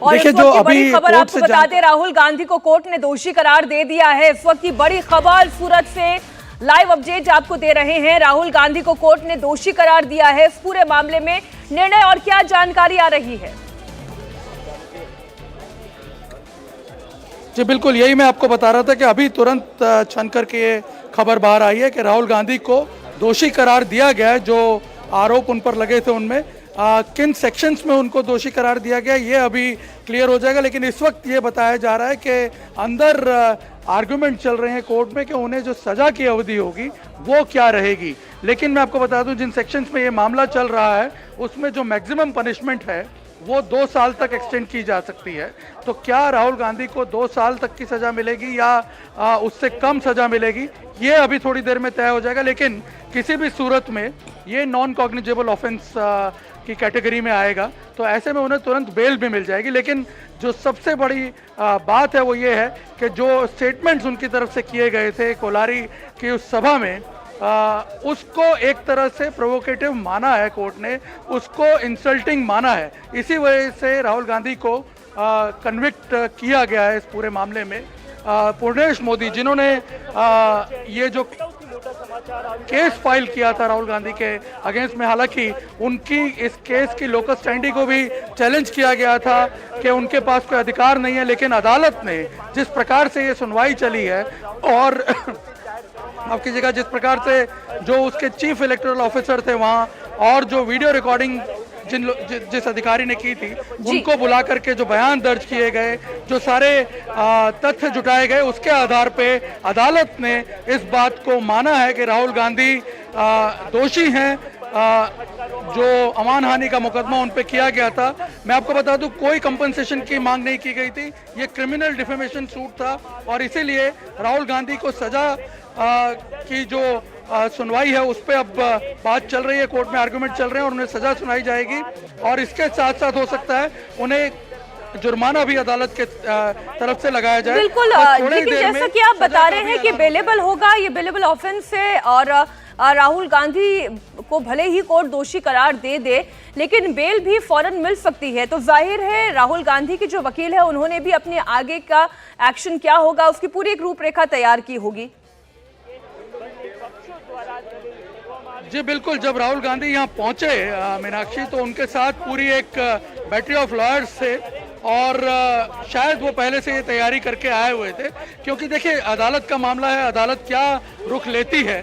और इस वक्त की बड़ी खबर आपको बता दें, राहुल गांधी को कोर्ट ने दोषी करार दे दिया है। इस वक्त की बड़ी खबर सूरत से लाइव अपडेट आपको दे रहे हैं। राहुल गांधी को कोर्ट ने दोषी करार दिया है। इस पूरे मामले में निर्णय और क्या जानकारी आ रही है? जी बिल्कुल, यही मैं आपको बता रहा था कि अभी तुरंत छन करके ये खबर बाहर आई है कि राहुल गांधी को दोषी करार दिया गया है। जो आरोप उन पर लगे थे उनमें किन सेक्शंस में उनको दोषी करार दिया गया ये अभी क्लियर हो जाएगा। लेकिन इस वक्त ये बताया जा रहा है कि अंदर आर्गुमेंट चल रहे हैं कोर्ट में कि उन्हें जो सजा की अवधि होगी वो क्या रहेगी। लेकिन मैं आपको बता दूं, जिन सेक्शंस में ये मामला चल रहा है उसमें जो मैक्सिमम पनिशमेंट है वो 2 साल तक एक्सटेंड की जा सकती है। तो क्या राहुल गांधी को 2 साल तक की सजा मिलेगी या उससे कम सजा मिलेगी, ये अभी थोड़ी देर में तय हो जाएगा। लेकिन किसी भी सूरत में ये नॉन कॉग्निजेबल ऑफेंस की कैटेगरी में आएगा, तो ऐसे में उन्हें तुरंत बेल भी मिल जाएगी। लेकिन जो सबसे बड़ी बात है वो ये है कि जो स्टेटमेंट्स उनकी तरफ से किए गए थे कोलारी की उस सभा में, उसको एक तरह से प्रोवोकेटिव माना है कोर्ट ने, उसको इंसल्टिंग माना है। इसी वजह से राहुल गांधी को कन्विक्ट किया गया है इस पूरे मामले में। पूर्णेश मोदी जिन्होंने ये जो केस फाइल किया था राहुल गांधी के अगेंस्ट में, हालांकि उनकी इस केस की लोकस स्टैंडी को भी चैलेंज किया गया था कि उनके पास कोई अधिकार नहीं है। लेकिन अदालत ने जिस प्रकार से ये सुनवाई चली है और आपकी जगह जिस प्रकार से जो उसके चीफ इलेक्टोरल ऑफिसर थे वहाँ और जो वीडियो रिकॉर्डिंग जिस अधिकारी ने की थी उनको बुला करके जो बयान दर्ज किए गए, जो सारे तथ्य जुटाए गए, उसके आधार पे अदालत ने इस बात को माना है कि राहुल गांधी दोषी हैं। जो अमान हानि का मुकदमा उन पे किया गया था, मैं आपको बता दूं कोई कंपनसेशन की मांग नहीं की गई थी। ये क्रिमिनल डिफेमेशन सूट था और इसीलिए राहुल गांधी को सजा की जो सुनवाई है उस पर अब बात चल रही है, कोर्ट में आर्गुमेंट चल रहे हैं और उन्हें सजा सुनाई जाएगी। और इसके साथ साथ हो सकता है उन्हें जुर्माना भी अदालत के तरफ से लगाया जाए। बिल्कुल, लेकिन जैसा कि आप बता रहे हैं कि बेलेबल होगा, ये बेलेबल ऑफेंस है और राहुल गांधी को भले ही कोर्ट दोषी करार दे दे लेकिन बेल भी फौरन मिल सकती है। तो जाहिर है राहुल गांधी के जो वकील है उन्होंने भी अपने आगे का एक्शन क्या होगा उसकी पूरी एक रूपरेखा तैयार की होगी। जी बिल्कुल, जब राहुल गांधी यहाँ पहुंचे मीनाक्षी, तो उनके साथ पूरी एक बैटरी ऑफ लॉयर्स थे और शायद वो पहले से ये तैयारी करके आए हुए थे। क्योंकि देखिए अदालत का मामला है, अदालत क्या रुख लेती है,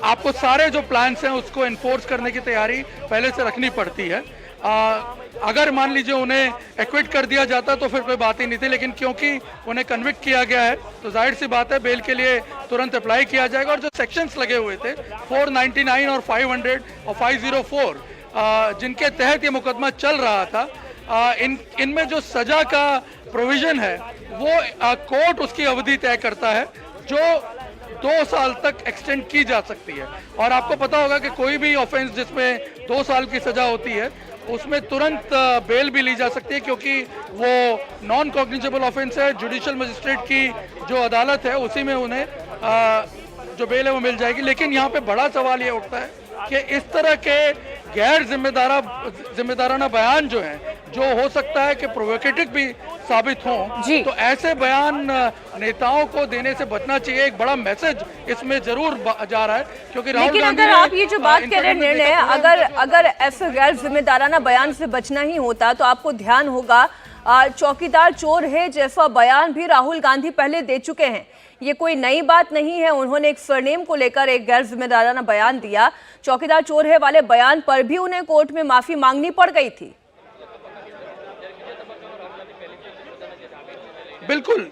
आपको सारे जो प्लान्स हैं उसको इन्फोर्स करने की तैयारी पहले से रखनी पड़ती है। अगर मान लीजिए उन्हें एक्विट कर दिया जाता तो फिर कोई बात ही नहीं थी, लेकिन क्योंकि उन्हें कन्विक्ट किया गया है तो जाहिर सी बात है बेल के लिए तुरंत अप्लाई किया जाएगा। और जो सेक्शंस लगे हुए थे 499 और 500 और 504 जिनके तहत ये मुकदमा चल रहा था, इनमें जो सजा का प्रोविजन है वो कोर्ट उसकी अवधि तय करता है जो 2 साल तक एक्सटेंड की जा सकती है। और आपको पता होगा कि कोई भी ऑफेंस जिसमें 2 साल की सजा होती है उसमें तुरंत बेल भी ली जा सकती है, क्योंकि वो नॉन कॉग्निजेबल ऑफेंस है। जुडिशियल मजिस्ट्रेट की जो अदालत है उसी में उन्हें जो बेल है वो मिल जाएगी। लेकिन यहाँ पे बड़ा सवाल ये उठता है कि इस तरह के गैर जिम्मेदाराना बयान जो हैं, जो हो सकता है कि प्रोवोकेटिव भी साबित हों, तो ऐसे बयान नेताओं को देने से बचना चाहिए। एक बड़ा मैसेज इसमें जरूर जा रहा है, क्योंकि राहुल गांधी, अगर आप ये जो बात कह रहे हैं निर्णय, अगर ऐसे गैर जिम्मेदाराना बयान से बचना ही होता तो आपको ध्यान होगा चौकीदार चोर है जैसा बयान भी राहुल गांधी पहले दे चुके हैं। ये कोई नई बात नहीं है। उन्होंने एक सरनेम को लेकर एक गैर जिम्मेदाराना बयान दिया, चौकीदार चोर है वाले बयान पर भी उन्हें कोर्ट में माफी मांगनी पड़ गई थी। बिल्कुल,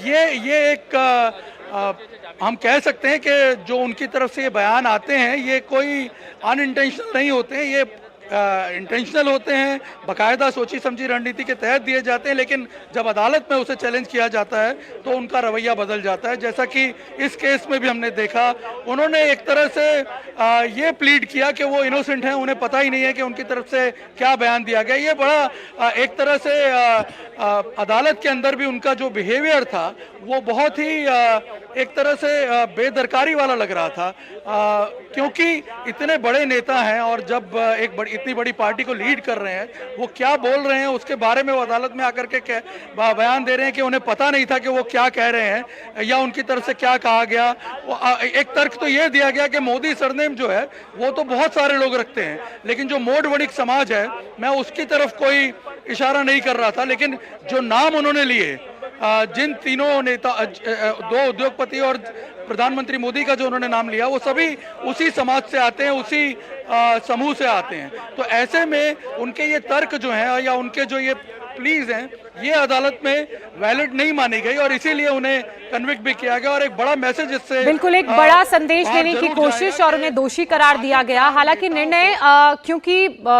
ये एक हम कह सकते हैं कि जो उनकी तरफ से ये बयान आते हैं ये कोई अनइंटेंशनल नहीं होते हैं, ये इंटेंशनल होते हैं, बाकायदा सोची समझी रणनीति के तहत दिए जाते हैं। लेकिन जब अदालत में उसे चैलेंज किया जाता है तो उनका रवैया बदल जाता है। जैसा कि इस केस में भी हमने देखा, उन्होंने एक तरह से ये प्लीड किया कि वो इनोसेंट हैं, उन्हें पता ही नहीं है कि उनकी तरफ से क्या बयान दिया गया। ये बड़ा एक तरह से अदालत के अंदर भी उनका जो बिहेवियर था वो बहुत ही एक तरह से बेदरकारी वाला लग रहा था, क्योंकि इतने बड़े नेता हैं और जब एक बड़ी इतनी बड़ी पार्टी को लीड कर रहे हैं, वो क्या बोल रहे हैं उसके बारे में वो अदालत में आकर के बयान दे रहे हैं कि उन्हें पता नहीं था कि वो क्या कह रहे हैं या उनकी तरफ से क्या कहा गया। एक तर्क तो ये दिया गया कि मोदी सरनेम जो है वो तो बहुत सारे लोग रखते हैं, लेकिन जो मोड वणिक समाज है मैं उसकी तरफ कोई इशारा नहीं कर रहा था, लेकिन जो नाम उन्होंने लिए, जिन तीनों नेता, दो उद्योगपति और प्रधानमंत्री मोदी का जो उन्होंने नाम लिया, वो सभी उसी समाज से आते हैं, उसी समूह से आते हैं। तो ऐसे में उनके ये तर्क जो हैं या उनके जो ये प्लीज हैं, ये अदालत में वैलिड नहीं मानी गई और इसीलिए उन्हें कन्विक्ट भी किया गया और एक बड़ा मैसेज इससे बिल्कुल एक बड़ा संदेश देने की कोशिश और उन्हें दोषी करार दिया गया। हालांकि निर्णय क्योंकि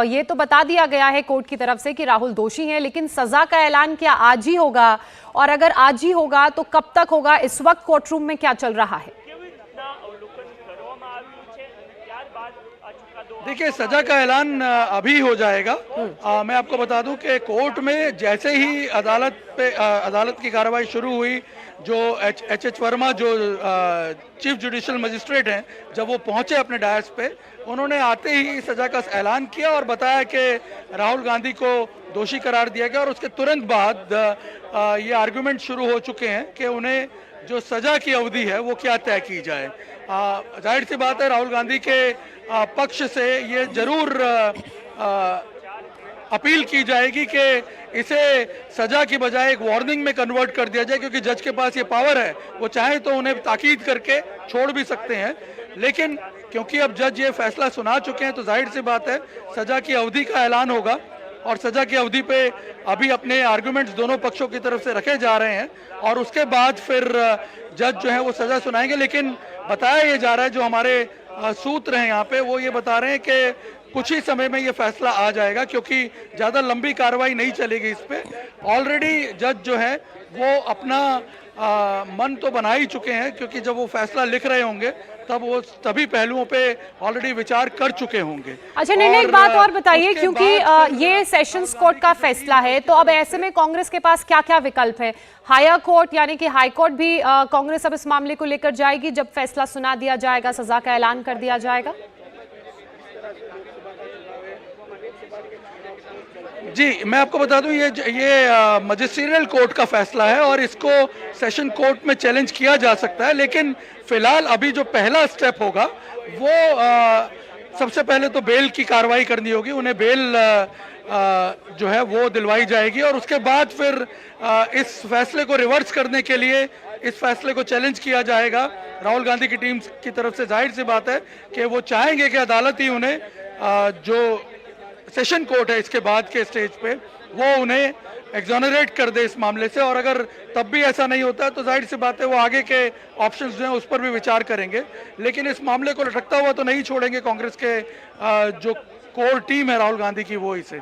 ये तो बता दिया गया है कोर्ट की तरफ से कि राहुल दोषी हैं, लेकिन सजा का ऐलान क्या आज ही होगा, और अगर आज ही होगा तो कब तक होगा? इस वक्त कोर्टरूम में क्या चल रहा है? देखिए, सजा का ऐलान अभी हो जाएगा। मैं आपको बता दूं कि कोर्ट में जैसे ही अदालत की कार्रवाई शुरू हुई, जो एच वर्मा जो चीफ जुडिशियल मजिस्ट्रेट हैं, जब वो पहुंचे अपने डायस पे, उन्होंने आते ही सजा का ऐलान किया और बताया कि राहुल गांधी को दोषी करार दिया गया और उसके तुरंत बाद ये आर्गुमेंट शुरू हो चुके हैं कि उन्हें जो सजा की अवधि है वो क्या तय की जाए। जाहिर सी बात है, राहुल गांधी के पक्ष से ये जरूर अपील की जाएगी कि इसे सजा की बजाय एक वार्निंग में कन्वर्ट कर दिया जाए, क्योंकि जज के पास ये पावर है, वो चाहे तो उन्हें ताकीद करके छोड़ भी सकते हैं। लेकिन क्योंकि अब जज ये फैसला सुना चुके हैं तो जाहिर सी बात है सजा की अवधि का ऐलान होगा और सजा की अवधि पे अभी अपने आर्गुमेंट्स दोनों पक्षों की तरफ से रखे जा रहे हैं और उसके बाद फिर जज जो है वो सजा सुनाएंगे। लेकिन बताया ये जा रहा है, जो हमारे सूत्र हैं यहाँ पे, वो ये बता रहे हैं कि कुछ ही समय में ये फैसला आ जाएगा, क्योंकि ज़्यादा लंबी कार्रवाई नहीं चलेगी इस पे। ऑलरेडी जज जो है वो अपना मन तो बना ही चुके हैं, क्योंकि जब वो फैसला लिख रहे होंगे तब वो सभी पहलुओं पे ऑलरेडी विचार कर चुके होंगे। अच्छा निर्णय, एक बात और बताइए, क्योंकि ये सेशंस कोर्ट का फैसला है, तो अब ऐसे में कांग्रेस के पास क्या क्या विकल्प है? हायर कोर्ट यानी कि हाई कोर्ट भी कांग्रेस अब इस मामले को लेकर जाएगी जब फैसला सुना दिया जाएगा, सजा का ऐलान कर दिया जाएगा? जी, मैं आपको बता दूं, ये मजिस्ट्रियल कोर्ट का फैसला है और इसको सेशन कोर्ट में चैलेंज किया जा सकता है। लेकिन फिलहाल अभी जो पहला स्टेप होगा वो सबसे पहले तो बेल की कार्रवाई करनी होगी, उन्हें बेल जो है वो दिलवाई जाएगी और उसके बाद फिर इस फैसले को रिवर्स करने के लिए इस फैसले को चैलेंज किया जाएगा राहुल गांधी की टीम की तरफ से। जाहिर सी बात है कि वो चाहेंगे कि अदालत ही उन्हें जो सेशन कोर्ट है इसके बाद के स्टेज पे वो उन्हें एक्सोनरेट कर दे इस मामले से, और अगर तब भी ऐसा नहीं होता है तो जाहिर सी बात है वो आगे के ऑप्शंस जो हैं उस पर भी विचार करेंगे। लेकिन इस मामले को लटकता हुआ तो नहीं छोड़ेंगे कांग्रेस के जो कोर टीम है राहुल गांधी की, वो इसे।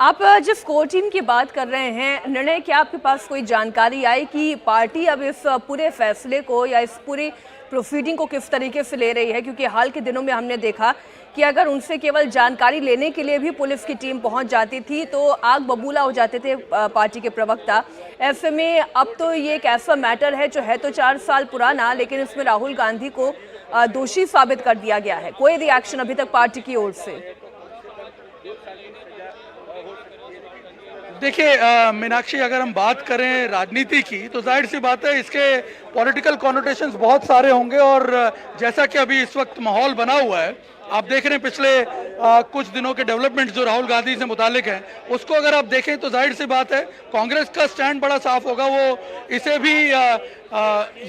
आप जिस कोर टीम की बात कर रहे हैं, निर्णय, क्या आपके पास कोई जानकारी आई कि पार्टी अब इस पूरे फैसले को या इस पूरी प्रोसीडिंग को किस तरीके से ले रही है? क्योंकि हाल के दिनों में हमने देखा कि अगर उनसे केवल जानकारी लेने के लिए भी पुलिस की टीम पहुंच जाती थी तो आग बबूला हो जाते थे पार्टी के प्रवक्ता। ऐसे में अब तो ये एक ऐसा मैटर है जो है तो 4 साल पुराना, लेकिन इसमें राहुल गांधी को दोषी साबित कर दिया गया है। कोई रिएक्शन अभी तक पार्टी की ओर से? देखिए मीनाक्षी, अगर हम बात करें राजनीति की तो जाहिर सी बात है इसके पॉलिटिकल कॉनोटेशंस बहुत सारे होंगे और जैसा कि अभी इस वक्त माहौल बना हुआ है, आप देख रहे हैं पिछले कुछ दिनों के डेवलपमेंट्स जो राहुल गांधी से मुतालिक हैं, उसको अगर आप देखें तो जाहिर सी बात है कांग्रेस का स्टैंड बड़ा साफ होगा। वो इसे भी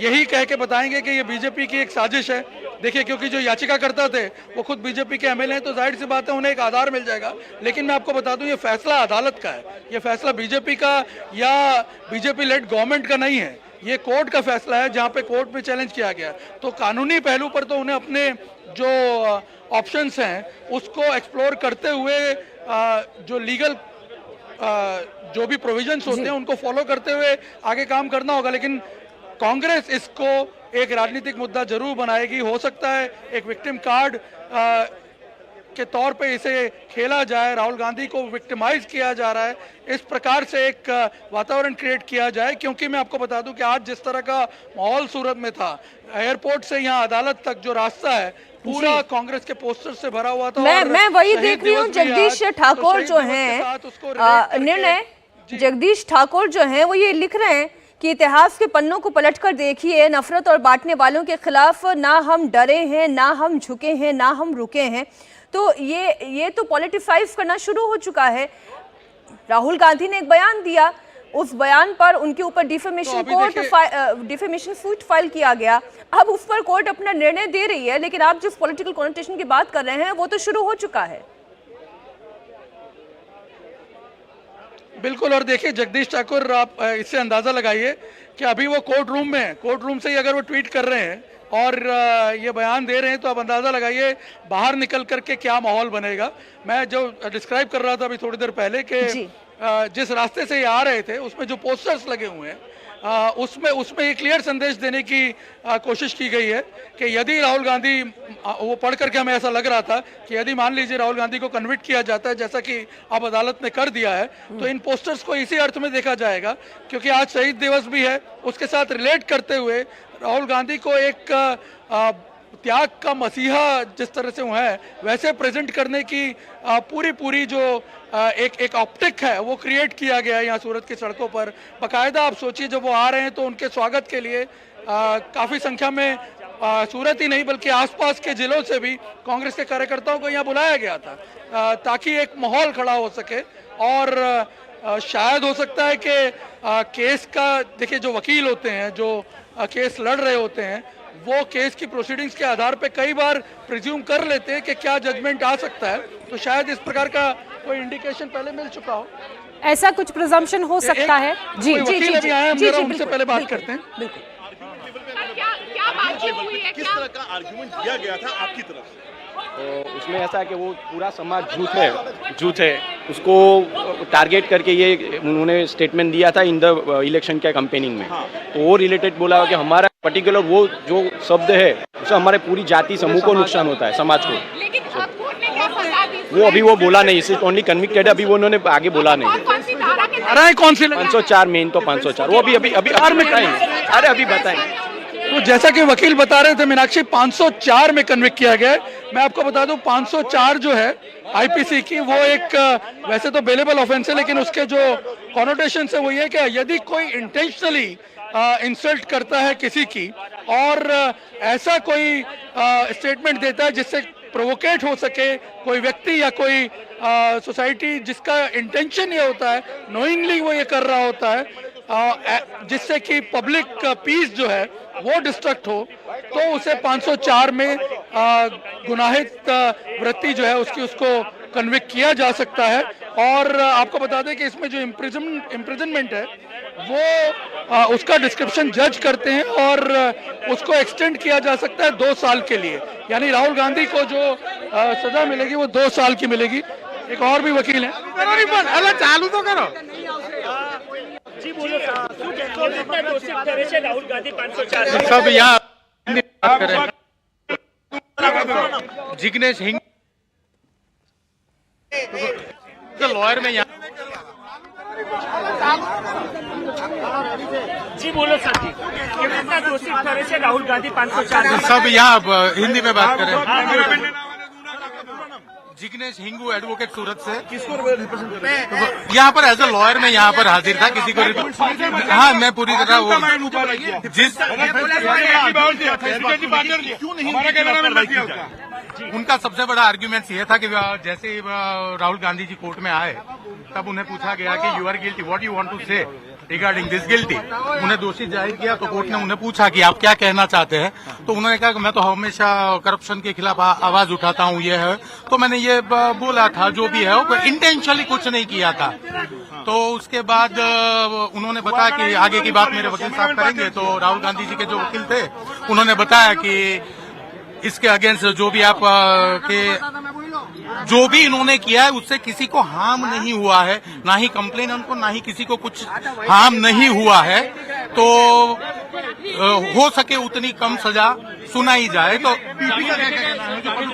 यही कह के बताएंगे कि ये बीजेपी की एक साजिश है। देखिए, क्योंकि जो याचिका करता थे वो खुद बीजेपी के एमएलए हैं, तो जाहिर सी बात है उन्हें एक आधार मिल जाएगा। लेकिन मैं आपको बता दूं, ये फैसला अदालत का है, ये फैसला बीजेपी का या बीजेपी लेड गवर्नमेंट का नहीं है, ये कोर्ट का फैसला है जहां पे कोर्ट में चैलेंज किया गया। तो कानूनी पहलू पर तो उन्हें अपने जो ऑप्शंस हैं उसको एक्सप्लोर करते हुए जो लीगल जो भी प्रोविजंस होते हैं उनको फॉलो करते हुए आगे काम करना होगा। लेकिन कांग्रेस इसको एक राजनीतिक मुद्दा जरूर बनाएगी। हो सकता है एक विक्टिम कार्ड के तौर पे इसे खेला जाए, राहुल गांधी को विक्टिमाइज किया जा रहा है, इस प्रकार से एक वातावरण क्रिएट किया जाए। क्योंकि मैं आपको बता दूं कि आज जिस तरह का माहौल सूरत में था, एयरपोर्ट से यहाँ अदालत तक जो रास्ता है पूरा कांग्रेस के पोस्टर से भरा हुआ था। मैं वही शहीद देख रही हूँ, दिवस भी जगदीश आज, ठाकुर तो जो शहीद दिवस के हैं साथ उसको relate करके- निर्णय जगदीश ठाकुर जो हैं वो ये लिख रहे हैं कि इतिहास के पन्नों को पलटकर देखिए, नफरत और बांटने वालों के खिलाफ ना हम डरे हैं, ना हम झुके हैं, ना हम रुके हैं। तो ये तो पॉलिटिसाइज करना शुरू हो चुका है। राहुल गांधी ने एक बयान दिया, उस बयान पर उनके ऊपर डिफेमेशन डिफेमेशन सूट फाइल किया गया। अब उस पर कोर्ट अपना निर्णय दे रही है, लेकिन आप जिस पॉलिटिकल कॉन्टेशन की बात कर रहे हैं वो तो शुरू हो चुका है। बिल्कुल। और देखिए जगदीश ठाकुर, आप इससे अंदाजा लगाइए कि अभी वो कोर्ट रूम में, कोर्ट रूम से ही अगर वो ट्वीट कर रहे हैं और ये बयान दे रहे हैं, तो आप अंदाजा लगाइए बाहर निकल करके क्या माहौल बनेगा। मैं जो डिस्क्राइब कर रहा था अभी थोड़ी देर पहले कि जिस रास्ते से ये आ रहे थे उसमें जो पोस्टर्स लगे हुए हैं, उसमें ये क्लियर संदेश देने की कोशिश की गई है कि यदि राहुल गांधी, वो पढ़ करके हमें ऐसा लग रहा था कि यदि मान लीजिए राहुल गांधी को कन्विक्ट किया जाता है, जैसा कि अब अदालत ने कर दिया है, तो इन पोस्टर्स को इसी अर्थ में देखा जाएगा क्योंकि आज शहीद दिवस भी है, उसके साथ रिलेट करते हुए राहुल गांधी को एक त्याग का मसीहा जिस तरह से वो है वैसे प्रेजेंट करने की पूरी जो एक ऑप्टिक है वो क्रिएट किया गया है यहाँ सूरत की सड़कों पर। बाकायदा आप सोचिए जब वो आ रहे हैं तो उनके स्वागत के लिए काफ़ी संख्या में सूरत ही नहीं बल्कि आसपास के जिलों से भी कांग्रेस के कार्यकर्ताओं को यहाँ बुलाया गया था ताकि एक माहौल खड़ा हो सके। और शायद हो सकता है कि केस का, देखिए जो वकील होते हैं जो केस लड़ रहे होते हैं, वो केस की प्रोसीडिंग्स के आधार पे कई बार प्रिज्यूम कर लेते हैं कि क्या जजमेंट आ सकता है, तो शायद इस प्रकार का कोई इंडिकेशन पहले मिल चुका हो। ऐसा कुछ प्रिजम्पशन हो सकता है। जी कोई वकील अभी आए हैं, जरा उनसे पहले बात करते हैं। क्या बातचीत हुई है, किस तरह का आर्गुमेंट दिया गया था आपकी तरफ से? तो उसमें ऐसा है कि वो पूरा समाज झूठ है उसको टारगेट करके ये उन्होंने स्टेटमेंट दिया था इन द इलेक्शन के कैंपेनिंग में। तो वो रिलेटेड बोला कि हमारा पर्टिकुलर वो जो शब्द है उससे हमारे पूरी जाति समूह को नुकसान होता है, समाज को। लेकिन अब कोर्ट ने क्या सजा दी? वो अभी वो बोला नहीं, सिर्फ ओनली कन्विक्टेड है, अभी वो उन्होंने आगे बोला नहीं। कौन सी धारा के आ रहा है कौन सी 504 मेन तो 504 वो अभी बताएंगे। अरे अभी बताएंगे। तो जैसा कि वकील बता रहे थे मीनाक्षी, 504 में कन्विक्ट किया गया है। मैं आपको बता दूं 504 जो है आईपीसी की, वो एक वैसे तो बेलेबल ऑफेंस है, लेकिन उसके जो कॉनोटेशन है वो ये कि यदि कोई इंटेंशनली इंसल्ट करता है किसी की और ऐसा कोई स्टेटमेंट देता है जिससे प्रोवोकेट हो सके कोई व्यक्ति या कोई सोसाइटी, जिसका इंटेंशन ये होता है नोइंगली वो ये कर रहा होता है जिससे कि पब्लिक पीस जो है वो डिस्ट्रक्ट हो, तो उसे 504 में गुनाहित वृत्ति जो है उसको कन्विक्ट किया जा सकता है। और आपको बता दें कि इसमें जो इम्प्रिजनमेंट है वो उसका डिस्क्रिप्शन जज करते हैं और उसको एक्सटेंड किया जा सकता है 2 साल के लिए। यानी राहुल गांधी को जो सजा मिलेगी वो 2 साल की मिलेगी। एक और भी वकील है, चालू तो करो जी बोलो राहुल गांधी 504 सब यहाँ बात करें। जिग्नेश हिंग लॉयर में यहाँ जी बोलो सर जी, कितना दोषी ठहरे से राहुल गांधी 504 सब यहाँ हिंदी में बात करें। जिग्नेश हिंगू एडवोकेट सूरत से, किसको रिप्रेजेंट कर रहे हैं? यहाँ पर एज ए लॉयर में यहाँ पर हाजिर था, किसी को हाँ मैं पूरी तरह वो जिस उनका सबसे बड़ा आर्ग्यूमेंट ये था कि जैसे ही राहुल गांधी जी कोर्ट में आए तब उन्हें पूछा गया कि you are guilty, what you want to say regarding this guilty. उन्हें दोषी जाहिर किया तो कोर्ट ने उन्हें पूछा कि आप क्या कहना चाहते हैं, तो उन्होंने कहा कि मैं तो हमेशा करप्शन के खिलाफ आवाज उठाता हूँ, ये है तो मैंने ये बोला था, जो भी है वो इंटेंशनली कुछ नहीं किया था। तो उसके बाद उन्होंने बताया कि आगे की बात मेरे वकील साहब करेंगे। तो राहुल गांधी जी के जो वकील थे उन्होंने बताया कि इसके अगेंस्ट जो भी आप जो भी इन्होंने किया है उससे किसी को हार्म नहीं हुआ है, ना ही कंप्लेनेंट को ना ही किसी को कुछ हार्म नहीं हुआ है, तो हो सके उतनी कम सजा सुनाई जाए। तो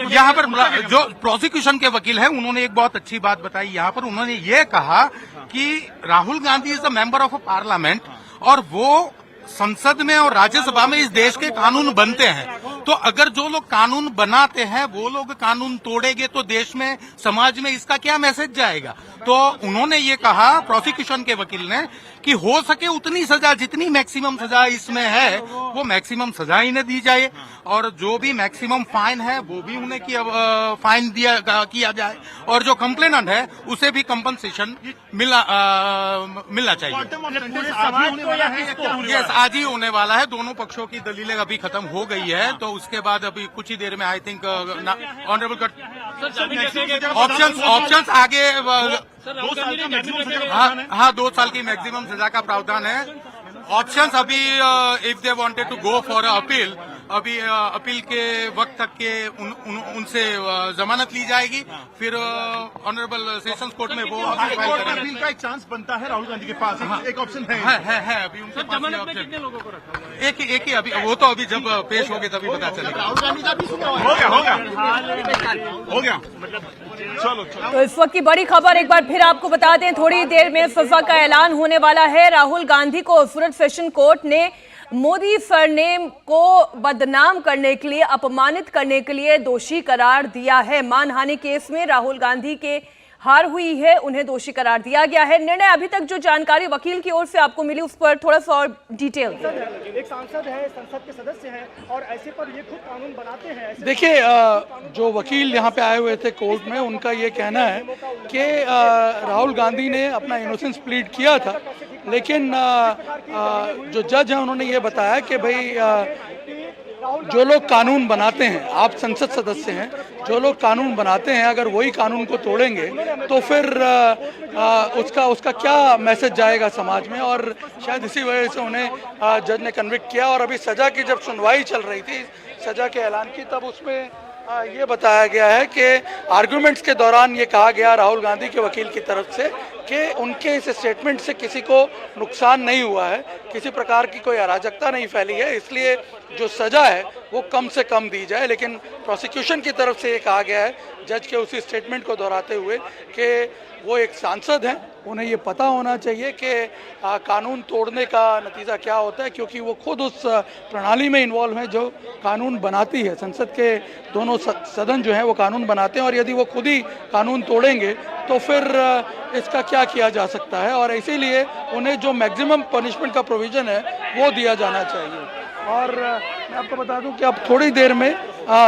यहाँ पर जो प्रोसिक्यूशन के वकील हैं उन्होंने एक बहुत अच्छी बात बताई। यहाँ पर उन्होंने ये कहा कि Rahul Gandhi is the member of a parliament और वो संसद में और राज्यसभा में इस देश के कानून बनते हैं, तो अगर जो लोग कानून बनाते हैं वो लोग कानून तोड़ेंगे तो देश में, समाज में इसका क्या मैसेज जाएगा? तो उन्होंने ये कहा, प्रोसिक्यूशन के वकील ने, कि हो सके उतनी सजा, जितनी मैक्सिमम सजा इसमें है वो मैक्सिमम सजा इन्हें दी जाए, और जो भी मैक्सिमम फाइन है वो भी उन्हें फाइन किया जाए, और जो कंप्लेनेंट है उसे भी कंपनसेशन मिलना चाहिए। यस, आज ही होने वाला है। दोनों पक्षों की दलीलें अभी खत्म हो गई है, तो उसके बाद अभी कुछ ही देर में आई थिंक ऑनरेबल ऑप्शंस आगे। हाँ, 2 साल की मैक्सिमम सजा का प्रावधान है। ऑप्शंस अभी if they wanted to go for appeal, अभी अपील के वक्त तक के उनसे जमानत ली जाएगी, फिर ऑनरेबल सेशंस कोर्ट में वो अपील का एक चांस बनता है राहुल गांधी के पास। एक ऑप्शन है अभी उनके पास। कितने लोगों को रखा? एक ही अभी, वो तो अभी जब पेश होंगे तभी पता चलेगा। राहुल गांधी का भी हो गया। चलो। तो इस वक्त की बड़ी खबर एक बार फिर आपको बता दें, थोड़ी देर में सजा का ऐलान होने वाला है। राहुल गांधी को सूरत सेशन कोर्ट ने मोदी सरनेम को बदनाम करने के लिए, अपमानित करने के लिए दोषी करार दिया है। मानहानि केस में राहुल गांधी के हार हुई है, उन्हें दोषी करार दिया गया है। निर्णय अभी तक जो जानकारी वकील की ओर से आपको मिली उस पर थोड़ा सा और डिटेल। एक सांसद है, संसद के सदस्य हैं, और ऐसे पर ये खुद कानून बनाते हैं। देखिए, जो वकील यहाँ पे आए हुए थे कोर्ट में, उनका ये कहना है कि राहुल गांधी ने अपना इनोसेंस प्लीड किया था, लेकिन जो जज हैं उन्होंने ये बताया कि भाई जो लोग कानून बनाते हैं, आप संसद सदस्य हैं, जो लोग कानून बनाते हैं अगर वही कानून को तोड़ेंगे तो फिर उसका क्या मैसेज जाएगा समाज में, और शायद इसी वजह से उन्हें जज ने कन्विक्ट किया। और अभी सजा की जब सुनवाई चल रही थी, सजा के ऐलान की, तब उसमें ये बताया गया है कि आर्गुमेंट्स के दौरान ये कहा गया राहुल गांधी के वकील की तरफ से कि उनके इस स्टेटमेंट से किसी को नुकसान नहीं हुआ है, किसी प्रकार की कोई अराजकता नहीं फैली है, इसलिए जो सजा है वो कम से कम दी जाए। लेकिन प्रोसिक्यूशन की तरफ से ये कहा गया है, जज के उसी स्टेटमेंट को दोहराते हुए, कि वो एक सांसद हैं, उन्हें ये पता होना चाहिए कि कानून तोड़ने का नतीजा क्या होता है, क्योंकि वो खुद उस प्रणाली में इन्वॉल्व हैं जो कानून बनाती है। संसद के दोनों सदन जो हैं वो कानून बनाते हैं, और यदि वो खुद ही कानून तोड़ेंगे तो फिर इसका क्या किया जा सकता है, और इसीलिए उन्हें जो मैक्सिमम पनिशमेंट का प्रोविज़न है वो दिया जाना चाहिए। और मैं आपको बता दूं कि अब थोड़ी देर में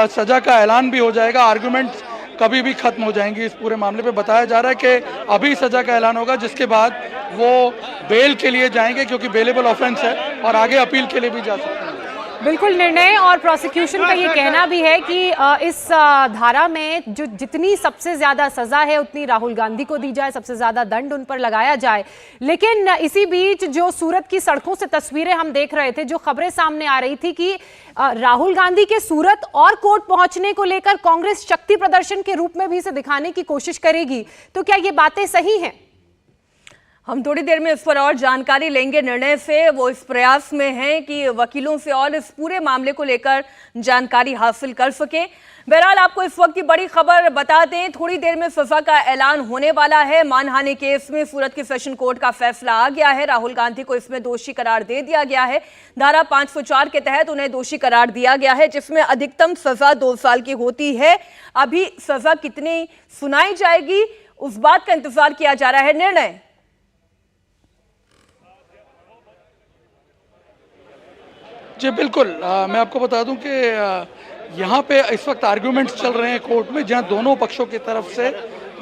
सज़ा का ऐलान भी हो जाएगा। आर्गूमेंट्स कभी भी खत्म हो जाएंगी इस पूरे मामले पे। बताया जा रहा है कि अभी सजा का ऐलान होगा, जिसके बाद वो बेल के लिए जाएंगे, क्योंकि बेलेबल ऑफेंस है, और आगे अपील के लिए भी जा सकते हैं। बिल्कुल, निर्णय और प्रोसिक्यूशन का ये कहना भी है कि इस धारा में जो जितनी सबसे ज्यादा सजा है उतनी राहुल गांधी को दी जाए, सबसे ज्यादा दंड उन पर लगाया जाए। लेकिन इसी बीच जो सूरत की सड़कों से तस्वीरें हम देख रहे थे, जो खबरें सामने आ रही थी कि राहुल गांधी के सूरत और कोर्ट पहुंचने को लेकर कांग्रेस शक्ति प्रदर्शन के रूप में भी इसे दिखाने की कोशिश करेगी, तो क्या ये बातें सही हैं? हम थोड़ी देर में इस पर और जानकारी लेंगे। निर्णय से वो इस प्रयास में हैं कि वकीलों से और इस पूरे मामले को लेकर जानकारी हासिल कर सके। बहरहाल आपको इस वक्त की बड़ी खबर बता दें, थोड़ी देर में सजा का ऐलान होने वाला है। मानहानि केस में सूरत की सेशन कोर्ट का फैसला आ गया है। राहुल गांधी को इसमें दोषी करार दे दिया गया है। धारा 504 के तहत उन्हें दोषी करार दिया गया है, जिसमें अधिकतम सजा 2 साल की होती है। अभी सजा कितनी सुनाई जाएगी उस बात का इंतजार किया जा रहा है। निर्णय जी बिल्कुल, मैं आपको बता दूं कि यहाँ पे इस वक्त आर्गूमेंट्स चल रहे हैं कोर्ट में, जहाँ दोनों पक्षों की तरफ से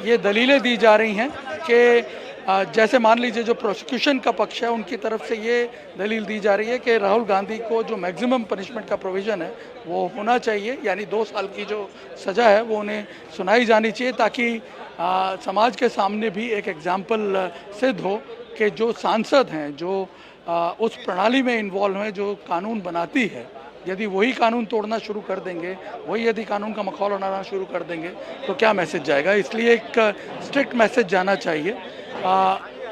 ये दलीलें दी जा रही हैं कि जैसे मान लीजिए जो प्रोसिक्यूशन का पक्ष है उनकी तरफ से ये दलील दी जा रही है कि राहुल गांधी को जो मैक्सिमम पनिशमेंट का प्रोविज़न है वो होना चाहिए, यानी 2 साल की जो सज़ा है वो उन्हें सुनाई जानी चाहिए, ताकि समाज के सामने भी एक एग्जाम्पल सिद्ध हो कि जो सांसद हैं, जो उस प्रणाली में इन्वॉल्व हैं जो कानून बनाती है, यदि वही कानून तोड़ना शुरू कर देंगे, वही यदि कानून का मखौल उड़ाना शुरू कर देंगे तो क्या मैसेज जाएगा। इसलिए एक स्ट्रिक्ट मैसेज जाना चाहिए।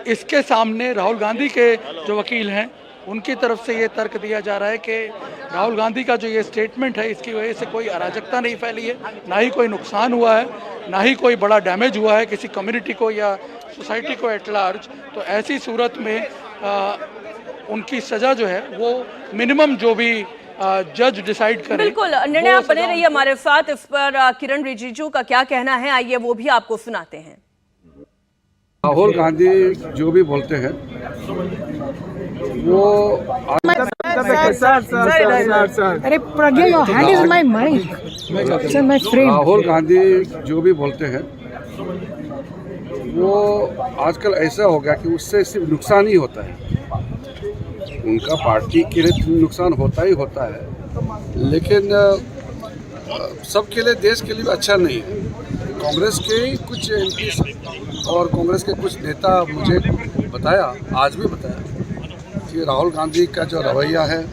इसके सामने राहुल गांधी के जो वकील हैं उनकी तरफ से ये तर्क दिया जा रहा है कि राहुल गांधी का जो ये स्टेटमेंट है इसकी वजह से कोई अराजकता नहीं फैली है, ना ही कोई नुकसान हुआ है, ना ही कोई बड़ा डैमेज हुआ है किसी कम्युनिटी को या सोसाइटी को एट लार्ज। तो ऐसी सूरत में उनकी सज़ा जो है वो मिनिमम जो भी जज डिसाइड करें। बिल्कुल, निर्णय आप बने रहिए हमारे साथ। इस पर किरण रिजिजू का क्या कहना है, आइए वो भी आपको सुनाते हैं। राहुल गांधी जो भी बोलते हैं वो अरे Pragya, your hand is my mic, sir my friend. Rahul Gandhi जो भी बोलते हैं वो आजकल ऐसा हो गया कि उससे सिर्फ नुकसान ही होता है। उनका पार्टी के लिए नुकसान होता ही होता है, लेकिन सबके लिए, देश के लिए अच्छा नहीं है। कांग्रेस के कुछ एमपी और कांग्रेस के कुछ नेता मुझे बताया, आज भी बताया कि राहुल गांधी का जो रवैया है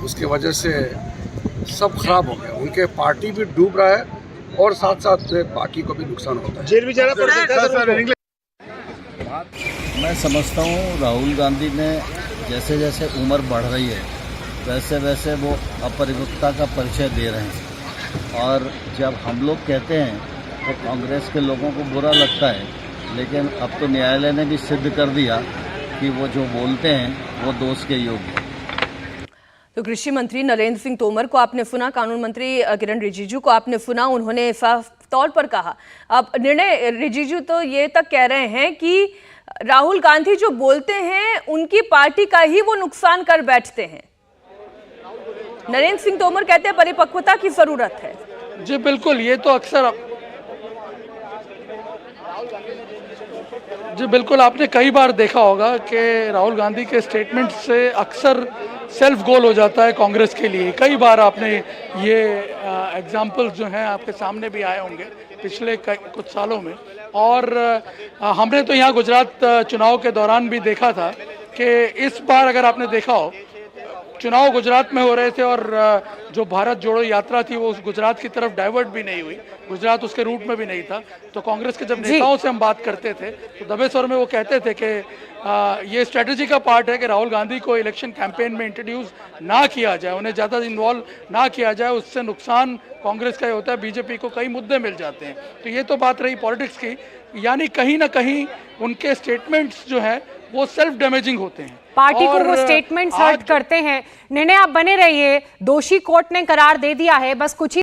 उसकी वजह से सब खराब हो गया। उनके पार्टी भी डूब रहा है और साथ साथ में बाकी को भी नुकसान होता है। मैं समझता हूँ राहुल गांधी ने जैसे जैसे उम्र बढ़ रही है वैसे वैसे वो अपरिपक्वता का परिचय दे रहे हैं, और जब हम लोग कहते हैं तो कांग्रेस के लोगों को बुरा लगता है, लेकिन अब तो न्यायालय ने भी सिद्ध कर दिया कि वो जो बोलते हैं वो दोष के योग्य है। तो कृषि मंत्री नरेंद्र सिंह तोमर को आपने सुना, कानून मंत्री किरण रिजिजू को आपने सुना, उन्होंने साफ तौर पर कहा। अब निर्णय रिजिजू तो ये तक कह रहे हैं कि राहुल गांधी जो बोलते हैं उनकी पार्टी का ही वो नुकसान कर बैठते हैं। नरेंद्र सिंह तोमर कहते हैं परिपक्वता की जरूरत है। जी बिल्कुल, ये तो अक्सर, जी बिल्कुल, आपने कई बार देखा होगा कि राहुल गांधी के स्टेटमेंट से अक्सर सेल्फ गोल हो जाता है कांग्रेस के लिए। कई बार आपने ये एग्जाम्पल्स जो हैं आपके सामने भी आए होंगे पिछले कुछ सालों में। और हमने तो यहाँ गुजरात चुनाव के दौरान भी देखा था कि इस बार अगर आपने देखा हो, चुनाव गुजरात में हो रहे थे और जो भारत जोड़ो यात्रा थी वो उस गुजरात की तरफ डाइवर्ट भी नहीं हुई, गुजरात उसके रूट में भी नहीं था। तो कांग्रेस के जब नेताओं से हम बात करते थे तो दबे स्वर में वो कहते थे कि ये स्ट्रेटजी का पार्ट है कि राहुल गांधी को इलेक्शन कैंपेन में इंट्रोड्यूस ना किया जाए, उन्हें ज़्यादा इन्वॉल्व ना किया जाए, उससे नुकसान कांग्रेस का ही होता है, बीजेपी को कई मुद्दे मिल जाते हैं। तो ये तो बात रही पॉलिटिक्स की, यानी कहीं ना कहीं उनके स्टेटमेंट्स जो हैं वो सेल्फ डैमेजिंग होते हैं, पार्टी को वो स्टेटमेंट्स हर्ट करते हैं। निर्णय आप बने रहिए, दोषी कोर्ट ने करार दे दिया है, बस कुछ ही